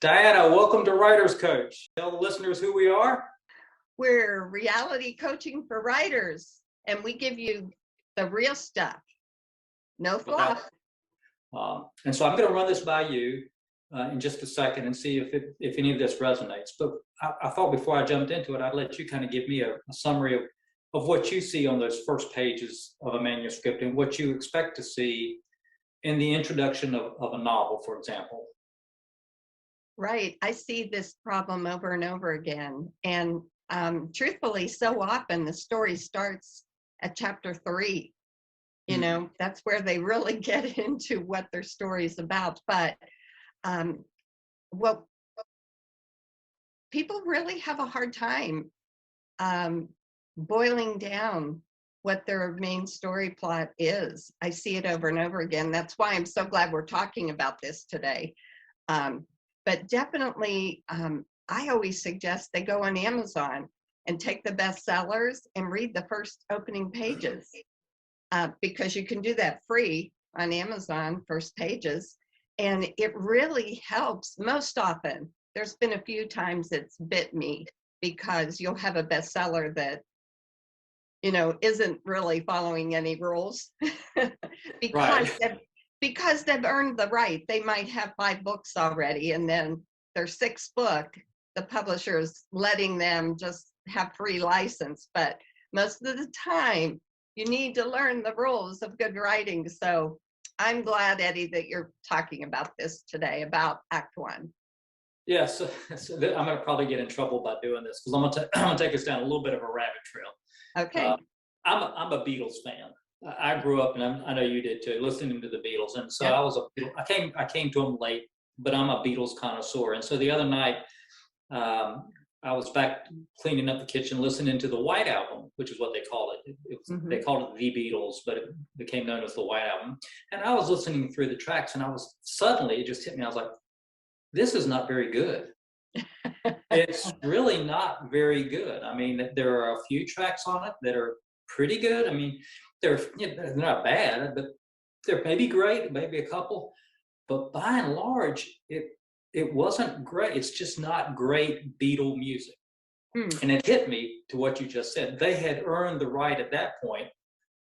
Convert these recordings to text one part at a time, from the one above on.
Diana, welcome to Writers Coach. Tell the listeners who we are. We're reality coaching for writers, and we give you the real stuff. No fluff. And so I'm going to run this by you in just a second and see if any of this resonates. But I thought before I jumped into it, I'd let you kind of give me a summary of what you see on those first pages of a manuscript and what you expect to see in the introduction of a novel, for example. Right. I see this problem over and over again. And truthfully, so often the story starts at chapter 3. You know, that's where they really get into what their story is about. But well, people really have a hard time boiling down what their main story plot is. I see it over and over again. That's why I'm so glad we're talking about this today. But definitely, I always suggest they go on Amazon and take the bestsellers and read the first opening pages, because you can do that free on Amazon, first pages. And it really helps most often. There's been a few times it's bit me because you'll have a bestseller that, you know, isn't really following any rules because they've earned the right. They might have 5 books already, and then their 6th book, the publisher's letting them just have free license. But most of the time, you need to learn the rules of good writing. So I'm glad, Eddie, that you're talking about this today, about Act 1. Yes, so I'm going to probably get in trouble by doing this because I'm going to take us down a little bit of a rabbit trail. Okay. I'm a Beatles fan. I grew up, and I know you did too, listening to the Beatles. And so I came to them late, but I'm a Beatles connoisseur. And so the other night, I was back cleaning up the kitchen, listening to the White Album, which is what they call it. They called it the Beatles, but it became known as the White Album. And I was listening through the tracks, and suddenly it just hit me. I was like, this is not very good. It's really not very good. I mean, there are a few tracks on it that are pretty good. I mean, they're not bad, but they're maybe great, maybe a couple. But by and large, it wasn't great. It's just not great Beatle music. And it hit me to what you just said. They had earned the right at that point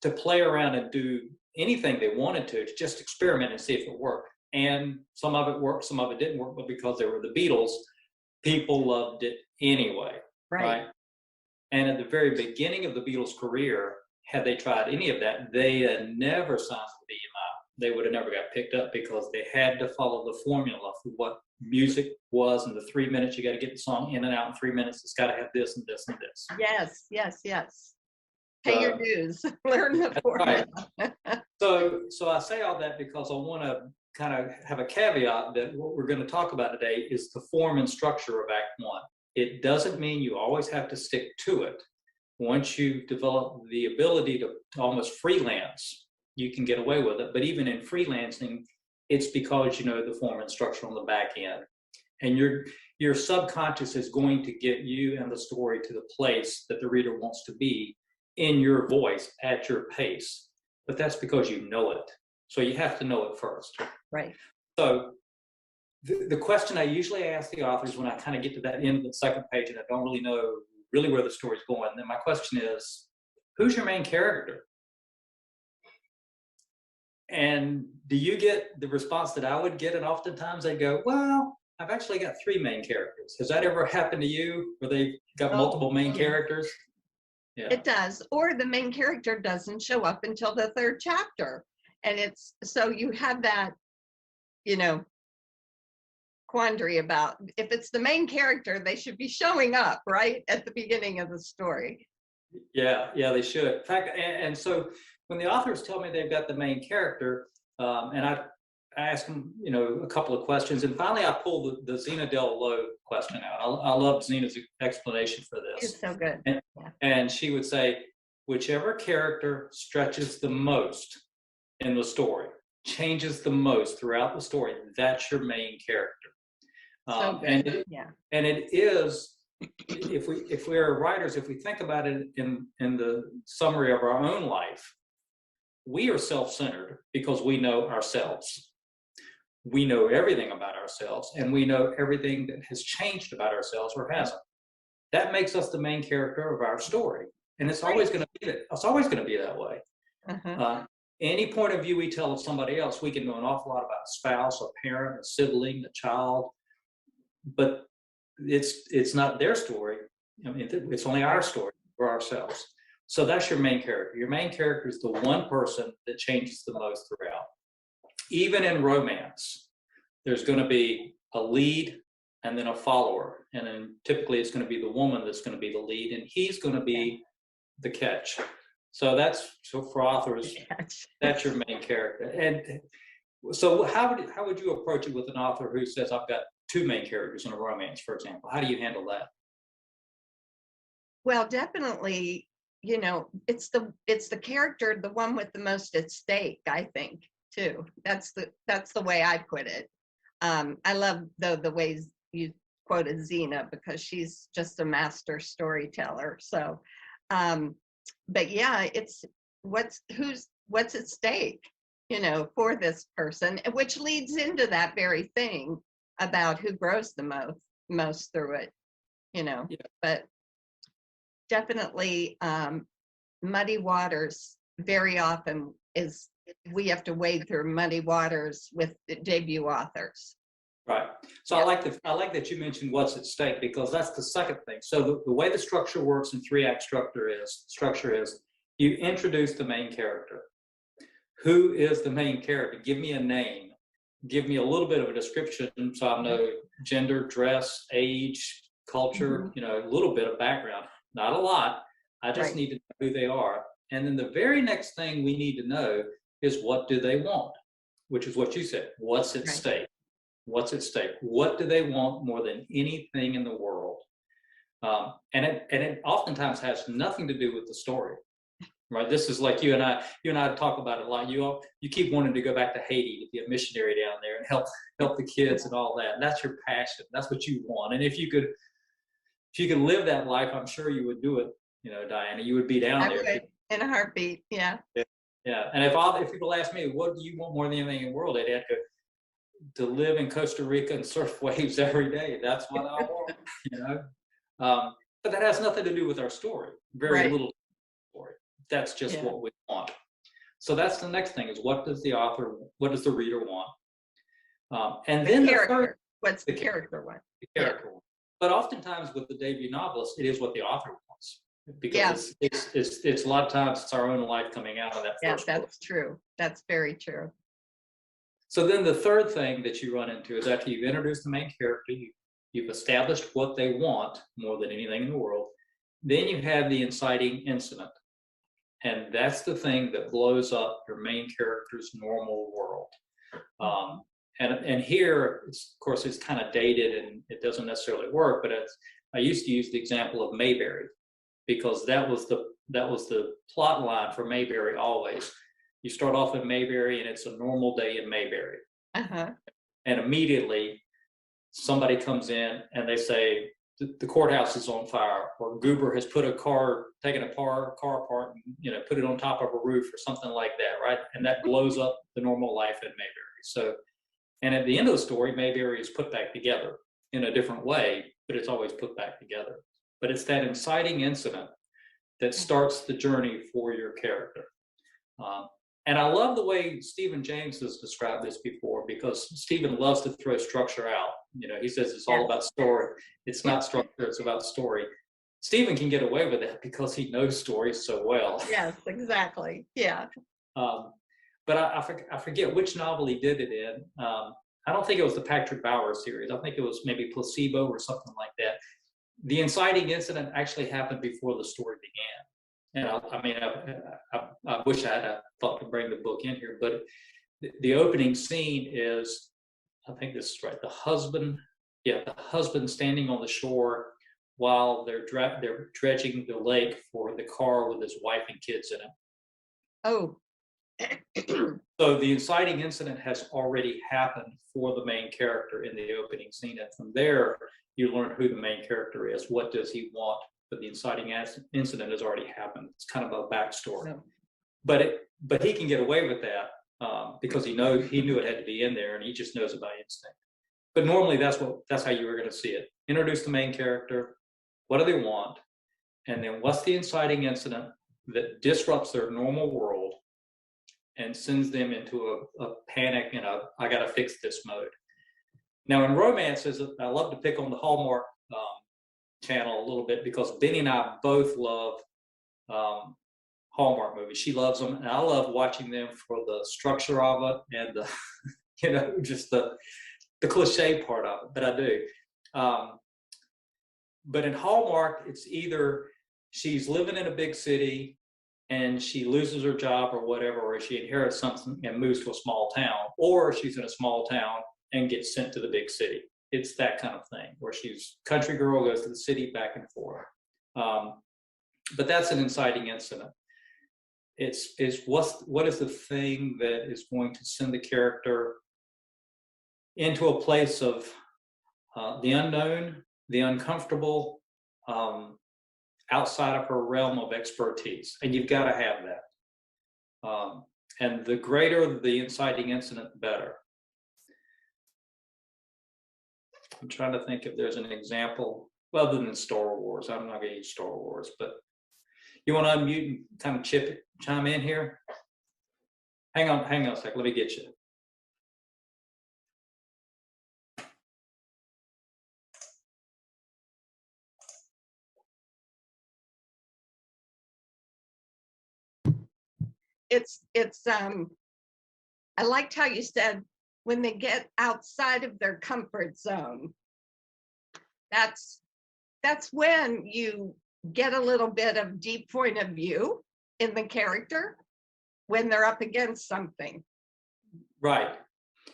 to play around and do anything they wanted to just experiment and see if it worked. And some of it worked, some of it didn't work, but because they were the Beatles, people loved it anyway. Right? And at the very beginning of the Beatles' career, had they tried any of that, they had never signed with EMI. They would have never got picked up because they had to follow the formula for what music was. In the 3 minutes, you got to get the song in and out in 3 minutes. It's got to have this and this and this. Yes. Pay your dues. Learn the formula. Right. So I say all that because I want to kind of have a caveat that what we're going to talk about today is the form and structure of Act 1. It doesn't mean you always have to stick to it. Once you develop the ability to almost freelance, you can get away with it. But even in freelancing, it's because you know the form and structure on the back end. And your subconscious is going to get you and the story to the place that the reader wants to be in your voice at your pace. But that's because you know it. So you have to know it first. Right. So the question I usually ask the authors when I kind of get to that end of the second page and I don't really know where the story's going, then my question is, who's your main character? And do you get the response that I would get? And oftentimes they go, well, I've actually got 3 main characters. Has that ever happened to you where they've got multiple main characters? Yeah. It does. Or the main character doesn't show up until the 3rd chapter. And it's so you have that, you know, quandary about if it's the main character, they should be showing up right at the beginning of the story. Yeah, they should. In fact, and so when the authors tell me they've got the main character, and I ask them, you know, a couple of questions, and finally I pull the Zena Del Lowe question out. I love Zena's explanation for this. It's so good. And she would say, whichever character stretches the most in the story, changes the most throughout the story, that's your main character. And it is, if we are writers, if we think about it in the summary of our own life, we are self-centered because we know ourselves. we know everything about ourselves, and we know everything that has changed about ourselves or hasn't. That makes us the main character of our story, and it's always going to be that. It's always going to be that way. Any point of view we tell of somebody else, we can know an awful lot about a spouse, a parent, a sibling, a child, but it's not their story. I mean, it's only our story for ourselves. So that's your main character. Your main character is the one person that changes the most throughout. Even in romance, there's going to be a lead and then a follower. And then typically it's going to be the woman that's going to be the lead, and he's going to be the catch. So for authors, that's your main character. And so how would you approach it with an author who says, I've got two main characters in a romance, for example? How do you handle that? Well, definitely, it's the character, the one with the most at stake, I think, too. That's the way I put it. I love the ways you quoted Xena, because she's just a master storyteller. So, but yeah, it's what's at stake, for this person, which leads into that very thing about who grows the most through it, Yeah. But definitely, muddy waters very often we have to wade through muddy waters with debut authors. Right. So I like that you mentioned what's at stake, because that's the second thing. So the way the structure works in 3-act structure is you introduce the main character. Who is the main character? Give me a name. Give me a little bit of a description, so I know gender, dress, age, culture, a little bit of background. Not a lot. I just need to know who they are. And then the very next thing we need to know is, what do they want? Which is what you said. What's at stake? What's at stake? What do they want more than anything in the world? And it oftentimes has nothing to do with the story, right? This is like you and I talk about it a lot. You keep wanting to go back to Haiti to be a missionary down there and help the kids and all that. And that's your passion. That's what you want. And if you could live that life, I'm sure you would do it. Diana, you would be down there. I would, in a heartbeat. Yeah. Yeah. And if people ask me, what do you want more than anything in the world, they'd have to live in Costa Rica and surf waves every day. That's what I want, But that has nothing to do with our story. Very little story. That's just what we want. So that's the next thing, is what does the reader want? And then character. What's the character want? The character want. But oftentimes with the debut novelist, it is what the author wants. Because it's a lot of times it's our own life coming out of that first book. That's true. That's very true. So then the third thing that you run into is, after you've introduced the main character, you've established what they want more than anything in the world, then you have the inciting incident. And that's the thing that blows up your main character's normal world. And here, of course, it's kind of dated and it doesn't necessarily work, but I used to use the example of Mayberry, because that was the plot line for Mayberry always. You start off in Mayberry and it's a normal day in Mayberry. And immediately somebody comes in and they say, the courthouse is on fire, or Goober has taken a car apart and put it on top of a roof, or something like that, right? And that blows up the normal life in Mayberry. So, and at the end of the story, Mayberry is put back together in a different way, but it's always put back together. But it's that inciting incident that starts the journey for your character. And I love the way Stephen James has described this before, because Stephen loves to throw structure out. He says it's all about story. It's not structure, it's about story. Stephen can get away with it because he knows stories so well. Yes, exactly. Yeah. But I forget which novel he did it in. I don't think it was the Patrick Bauer series. I think it was maybe Placebo or something like that. The inciting incident actually happened before the story began. And I wish I had thought to bring the book in here, but the opening scene is, I think this is right, the husband standing on the shore while they're dredging the lake for the car with his wife and kids in it. Oh. So the inciting incident has already happened for the main character in the opening scene, and from there you learn who the main character is. What does he want? But the inciting incident has already happened. It's kind of a backstory. No. But he can get away with that because he knew it had to be in there, and he just knows it by instinct. But normally that's how you were going to see it. Introduce the main character. What do they want? And then what's the inciting incident that disrupts their normal world and sends them into a panic and I got to fix this mode. Now in romances, I love to pick on the Hallmark channel a little bit because Benny and I both love Hallmark movies. She loves them, and I love watching them for the structure of it and the, just the cliche part of it. But I do. But in Hallmark, it's either she's living in a big city and she loses her job or whatever, or she inherits something and moves to a small town, or she's in a small town and gets sent to the big city. It's that kind of thing, where she's country girl, goes to the city, back and forth. But that's an inciting incident. What is the thing that is going to send the character into a place of the unknown, the uncomfortable, outside of her realm of expertise, and you've got to have that. And the greater the inciting incident, the better. I'm trying to think if there's an example, other than Star Wars. I'm not going to use Star Wars, but you want to unmute and kind of chime in here? Hang on a sec. Let me get you. I liked how you said when they get outside of their comfort zone, that's when you get a little bit of deep point of view in the character when they're up against something. Right.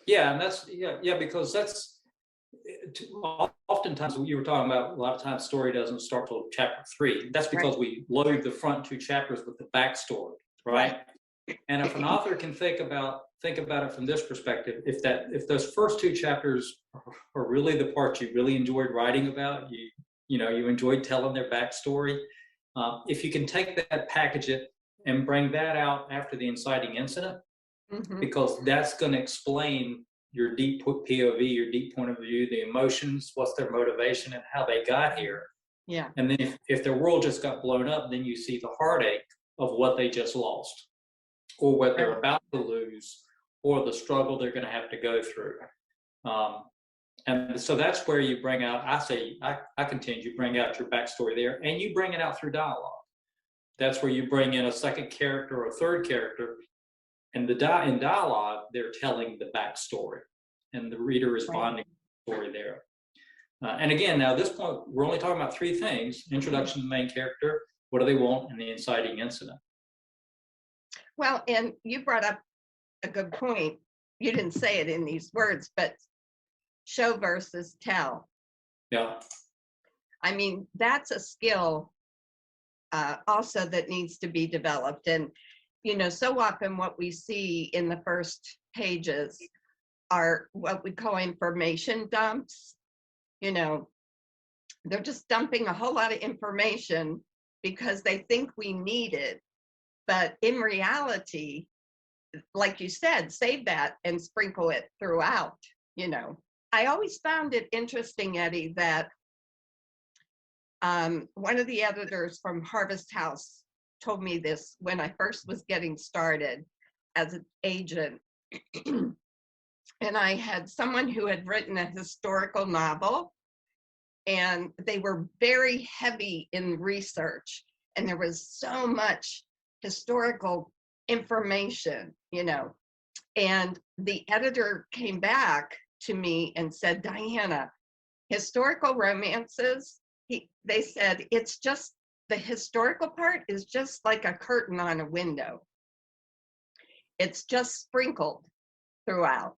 Yeah, and that's because that's oftentimes you were talking about. A lot of times, story doesn't start till chapter 3. That's because we load the front 2 chapters with the backstory, right? And if an author can think about it from this perspective, if those first 2 chapters are really the parts you really enjoyed writing about, you enjoyed telling their backstory, if you can take that, package it, and bring that out after the inciting incident, because that's going to explain your deep POV, your deep point of view, the emotions, what's their motivation, and how they got here. Yeah. And then if their world just got blown up, then you see the heartache of what they just lost, or what they're about to lose, or the struggle they're going to have to go through. And so that's where you bring out, I contend you bring out your backstory there, and you bring it out through dialogue. That's where you bring in a second character or a third character, and in dialogue, they're telling the backstory, and the reader is finding the story there. And again, now at this point, we're only talking about 3 things: introduction to the main character, what do they want, and the inciting incident. Well, and you brought up a good point. You didn't say it in these words, but show versus tell. Yeah. I mean, that's a skill also that needs to be developed. And, so often what we see in the first pages are what we call information dumps. They're just dumping a whole lot of information because they think we need it. But in reality, like you said, save that and sprinkle it throughout. I always found it interesting, Eddie, that one of the editors from Harvest House told me this when I first was getting started as an agent. And I had someone who had written a historical novel, and they were very heavy in research, and there was so much historical information, and the editor came back to me and said, Diana, historical romances, they said, it's just, the historical part is just like a curtain on a window. It's just sprinkled throughout,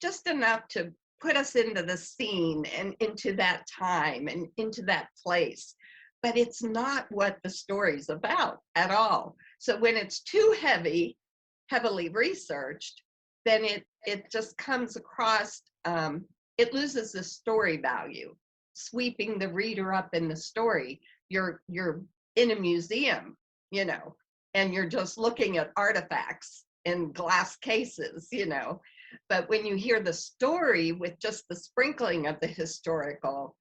just enough to put us into the scene and into that time and into that place. But it's not what the story's about at all. So when it's too heavily researched, then it just comes across, it loses the story value, sweeping the reader up in the story. You're in a museum, and you're just looking at artifacts in glass cases, you know. But when you hear the story with just the sprinkling of the historical,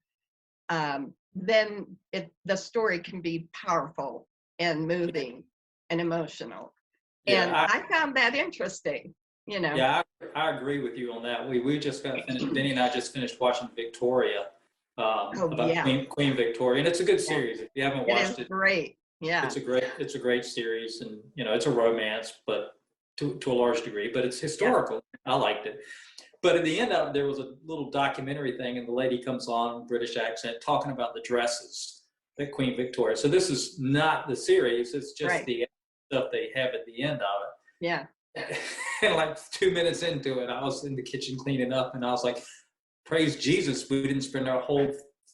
then the story can be powerful and moving and emotional. And Yeah, I found that interesting, you know. yeah, I agree with you on that. We just got finished. Benny and I just finished watching Victoria, Oh, about yeah. Queen Victoria, and it's a good Yeah. series. If you haven't It is watched it, great. Yeah. it's a great series, and you know it's a romance, but to a large degree, but it's Yeah. historical. I liked it. But at the end of it, there was a little documentary thing, and the lady comes on, British accent, talking about the dresses that Queen Victoria. So this is not the series; it's just Right. the stuff they have at the end of Yeah. it. And like 2 minutes into it, I was in the kitchen cleaning up, and I was like, "Praise Jesus, we didn't spend our whole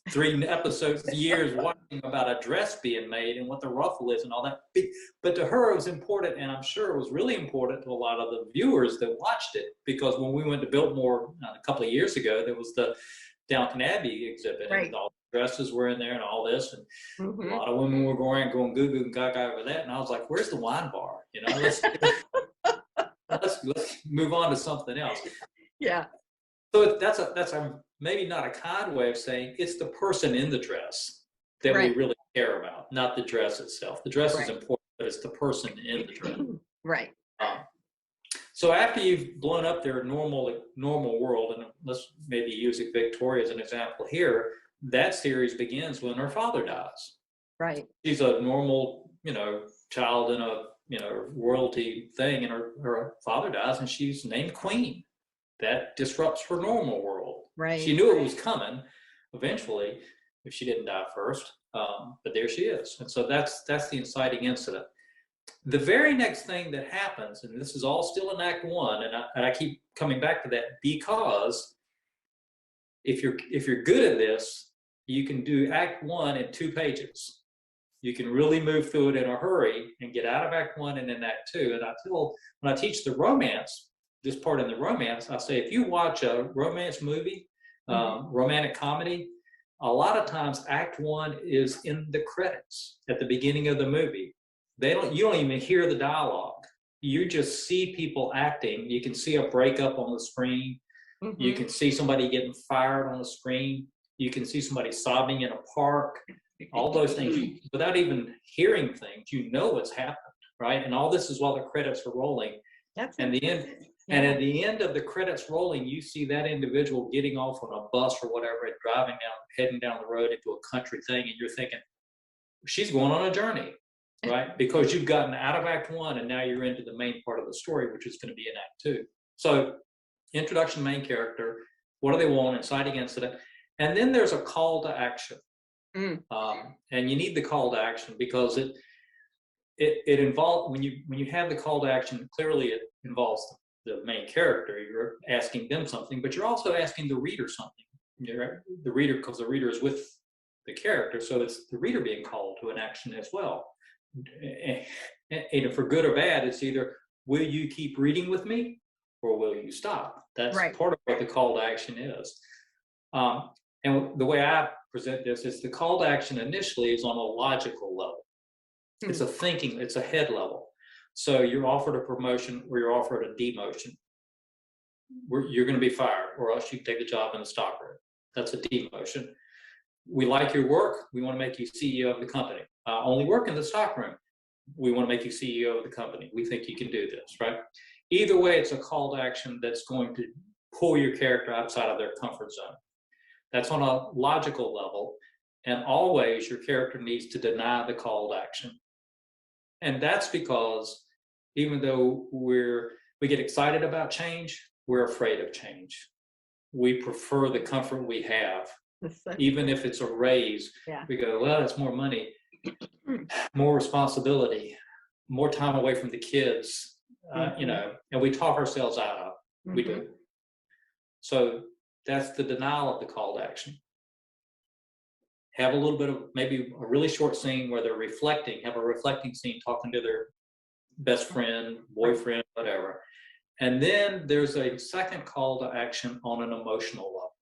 3 episodes, years watching about a dress being made and what the ruffle is and all that." But to her, it was important, and I'm sure it was really important to a lot of the viewers that watched it, because when we went to Biltmore a couple of years ago, there was the Downton Abbey exhibit, Right. and all the dresses were in there and all this, and Mm-hmm. a lot of women were going goo goo and gaga over that, and I was like, "Where's the wine bar? You know, let's move on to something else." Yeah. So that's a maybe not a kind way of saying it's the person in the dress that Right. we really care about, not the dress itself. The dress Right. is important, but it's the person in the dress. Right. Um, so after you've blown up their normal world, and let's maybe use Victoria as an example here, that series begins when her father dies. Right. She's a normal, child in a, royalty thing, and her father dies, and she's named Queen. That disrupts her normal world. Right. She knew it was coming eventually if she didn't die first, but there she is. And so that's the inciting incident. The very next thing that happens, and this is all still in Act 1, and I keep coming back to that, because if you're good at this, you can do Act 1 in 2 pages. You can really move through it in a hurry and get out of Act 1 and in Act 2. And when I teach the romance, this part in the romance, I say, if you watch a romance movie, romantic comedy, a lot of times Act 1 is in the credits at the beginning of the movie. You don't even hear the dialogue. You just see people acting. You can see a breakup on the screen. Mm-hmm. You can see somebody getting fired on the screen. You can see somebody sobbing in a park. All those things, without even hearing things, you know what's happened, right? And all this is while the credits are rolling. At the end of the credits rolling, you see that individual getting off on a bus or whatever and heading down the road into a country thing, and you're thinking, she's going on a journey, right? Because you've gotten out of Act 1 and now you're into the main part of the story, which is going to be in Act 2. So, introduction, main character, what do they want, inciting incident, and then there's a call to action. And you need the call to action because it involves, when you have the call to action, clearly it involves the main character. You're asking them something, but you're also asking the reader something. The reader, because the reader is with the character, so it's the reader being called to an action as well. And for good or bad, it's either, will you keep reading with me or will you stop? That's right. Part of what the call to action is. And the way I present this is the call to action initially is on a logical level. It's a head level. So you're offered a promotion or you're offered a demotion. You're going to be fired, or else you can take the job in the stockroom. That's a demotion. We like your work. We want to make you CEO of the company. Only work in the stockroom. We want to make you CEO of the company. We think you can do this, right? Either way, it's a call to action that's going to pull your character outside of their comfort zone. That's on a logical level, and always your character needs to deny the call to action. And that's because even though we get excited about change, we're afraid of change. We prefer the comfort we have. Even if it's a raise, we go, well, it's more money, more responsibility, more time away from the kids, and we talk ourselves out of it. We do. So that's the denial of the call to action. Have a little bit of, maybe a really short scene where they're reflecting, have a reflecting scene talking to their best friend, boyfriend, whatever. And then there's a second call to action on an emotional level.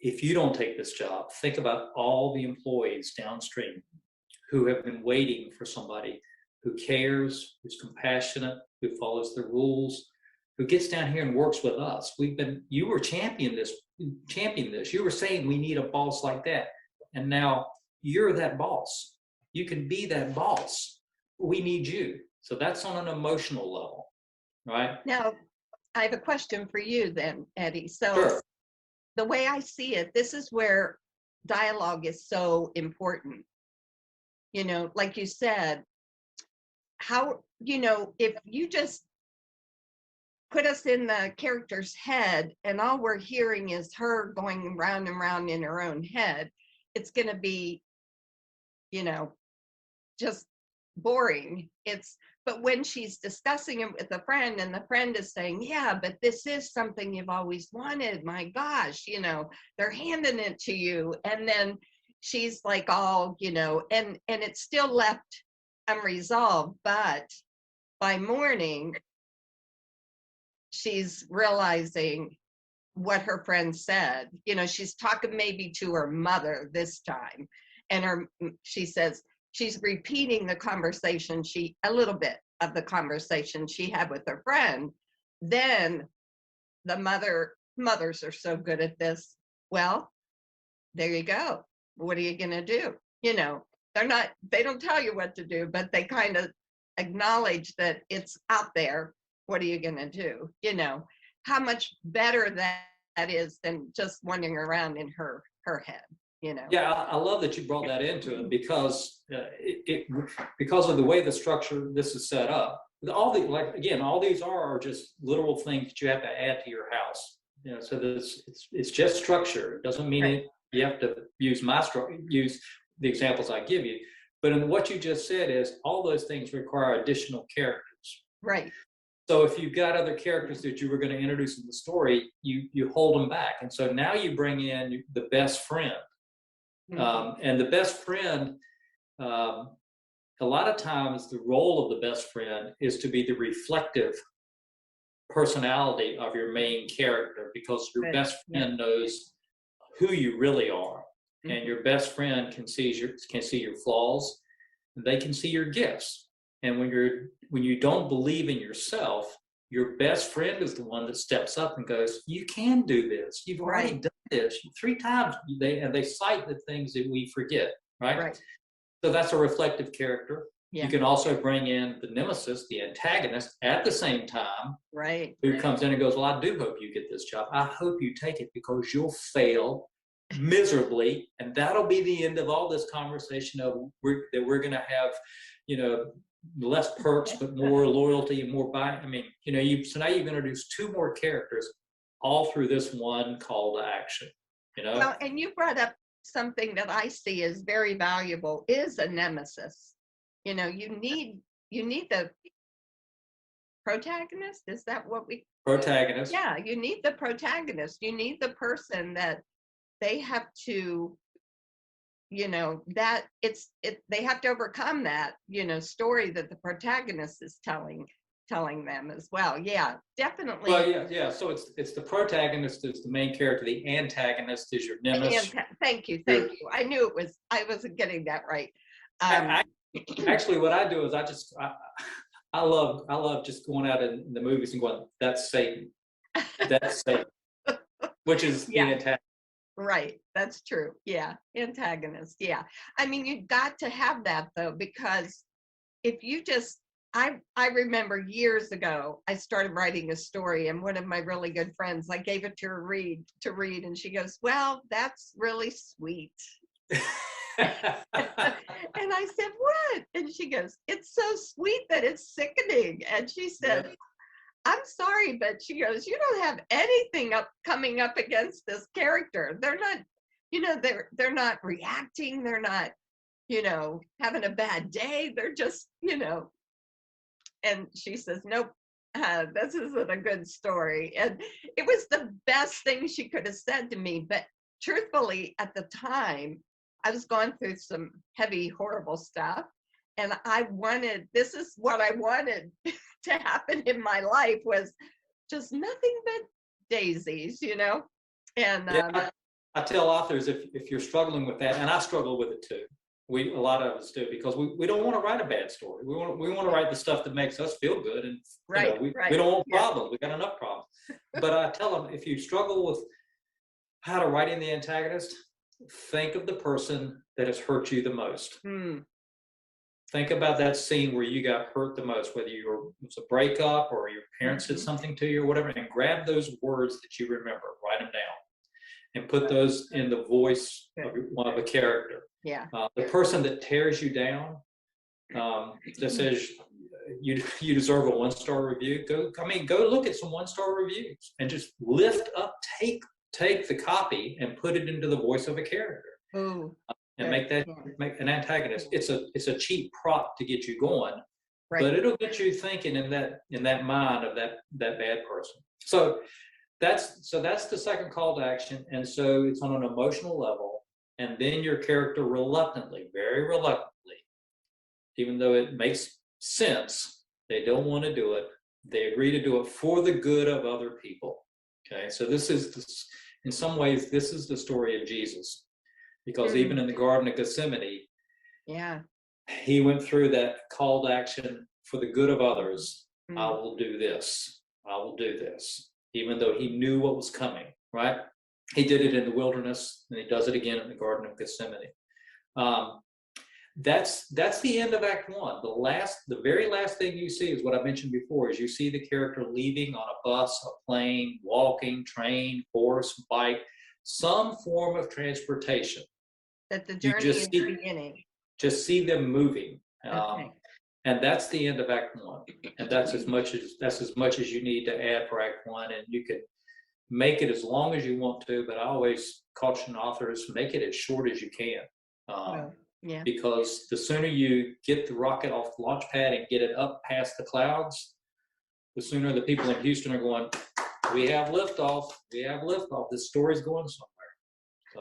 If you don't take this job, think about all the employees downstream who have been waiting for somebody who cares, who's compassionate, who follows the rules, who gets down here and works with us. You were championing this. You were saying we need a boss like that. And now you're that boss. You can be that boss. We need you. So that's on an emotional level, right? Now, I have a question for you then, Eddie. So sure. The way I see it, this is where dialogue is so important. You know, like you said, how, you know, if you just put us in the character's head and all we're hearing is her going round and round in her own head, it's going to be, you know, just boring. But when she's discussing it with a friend and the friend is saying, yeah, but this is something you've always wanted, my gosh, you know, they're handing it to you. And then she's like all, you know, and it's still left unresolved, but by morning, she's realizing what her friend said. You know, she's talking maybe to her mother this time, and she says she's repeating the conversation a little bit of the conversation she had with her friend. Then the mothers are so good at this. Well, there you go. What are you gonna do? You know, they don't tell you what to do, but they kind of acknowledge that it's out there. What are you gonna do? You know, how much better that is than just wandering around in her head, you know. Yeah, I love that you brought that into it because because of the way the structure this is set up. All these are just literal things that you have to add to your house. You know, so it's just structure. It doesn't mean right. You have to use use the examples I give you. But in what you just said is all those things require additional characters. Right. So if you've got other characters that you were going to introduce in the story, you hold them back. And so now you bring in the best friend. Mm-hmm. And the best friend, a lot of times the role of the best friend is to be the reflective personality of your main character, because your best friend knows who you really are. Mm-hmm. And your best friend can see your flaws, and they can see your gifts. And when you don't believe in yourself, your best friend is the one that steps up and goes, you can do this. You've already done this 3 times. And they cite the things that we forget, right? So that's a reflective character. Yeah. You can also bring in the nemesis, the antagonist, at the same time. Right. Who comes in and goes, well, I do hope you get this job. I hope you take it because you'll fail miserably. And that'll be the end of all this conversation that we're going to have, you know, less perks, but more loyalty and more buy. I mean, you know, so now you've introduced 2 more characters all through this one call to action, you know? Well, and you brought up something that I see as very valuable is a nemesis. You know, you need the protagonist. Is that what we? Protagonist. Yeah, you need the protagonist. You need the person that they have to, you know, that they have to overcome that, you know, story that the protagonist is telling them as well. Yeah, definitely. Well, yeah. So it's the protagonist is the main character. The antagonist is your nemesis. Thank you. I knew I wasn't getting that right. Actually, what I do is I love just going out in the movies and going, that's Satan. That's Satan. Which is the antagonist. Right, that's true. Yeah, antagonist. Yeah, I mean, you've got to have that though, because if you just, I remember years ago, I started writing a story, and one of my really good friends, I gave it to her to read, and she goes, "Well, that's really sweet." And I said, "What?" And she goes, "It's so sweet that it's sickening." And she said, I'm sorry, but she goes, you don't have anything coming up against this character. They're not, you know, they're not reacting. They're not, you know, having a bad day. They're just, you know. And she says, nope, this isn't a good story. And it was the best thing she could have said to me. But truthfully, at the time, I was going through some heavy, horrible stuff. And this is what I wanted to happen in my life, was just nothing but daisies, you know? And I tell authors, if you're struggling with that, and I struggle with it too, A lot of us do, because we don't want to write a bad story. We want to write the stuff that makes us feel good, and Right, we right. don't want Yeah. problems. We got enough problems. But I tell them, if you struggle with how to write in the antagonist, think of the person that has hurt you the most. Think about that scene where you got hurt the most, whether it was a breakup or your parents did something to you or whatever, and grab those words that you remember, write them down, and put those in the voice of one of a character. Yeah. The person that tears you down, that says you deserve a 1-star review, go look at some 1-star reviews and just lift up, take the copy and put it into the voice of a character. Ooh. And make an antagonist. It's a cheap prop to get you going, Right. but it'll get you thinking in that mind of that bad person. So that's the second call to action. And so it's on an emotional level, and then your character reluctantly, very reluctantly, even though it makes sense, they don't want to do it. They agree to do it for the good of other people. Okay, so in some ways, this is the story of Jesus. Because even in the Garden of Gethsemane, he went through that call to action for the good of others. I will do this. I will do this. Even though he knew what was coming, right? He did it in the wilderness, and he does it again in the Garden of Gethsemane. That's the end of Act 1. The very last thing you see is what I mentioned before, is you see the character leaving on a bus, a plane, walking, train, horse, bike, some form of transportation. That the journey is beginning. Just see them moving, Okay. and that's the end of Act 1. And that's as much as you need to add for Act 1. And you can make it as long as you want to, but I always caution authors, make it as short as you can, because the sooner you get the rocket off the launch pad and get it up past the clouds, the sooner the people in Houston are going, we have liftoff. We have liftoff. This story's going somewhere.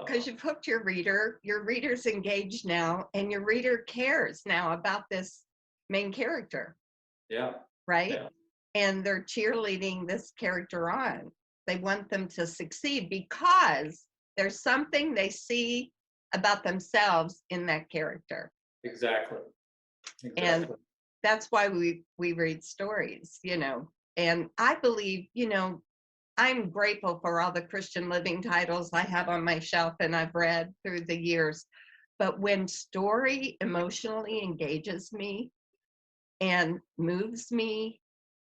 Because you've hooked your reader's engaged now, and your reader cares now about this main character. Yeah. Right? Yeah. And they're cheerleading this character on. They want them to succeed because there's something they see about themselves in that character. Exactly. And that's why we read stories, And I believe, I'm grateful for all the Christian living titles I have on my shelf and I've read through the years. But when story emotionally engages me and moves me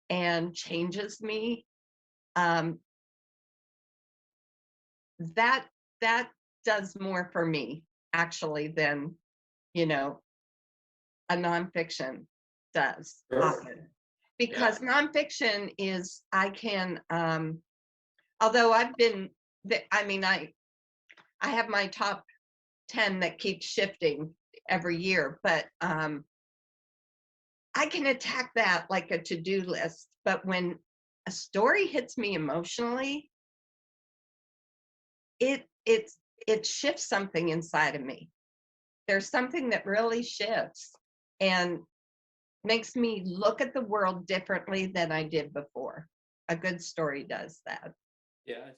and changes me, that does more for me actually than, a nonfiction does often. Because nonfiction is, I can, although I have my top 10 that keeps shifting every year, but I can attack that like a to-do list. But when a story hits me emotionally, it shifts something inside of me. There's something that really shifts and makes me look at the world differently than I did before. A good story does that. Yeah.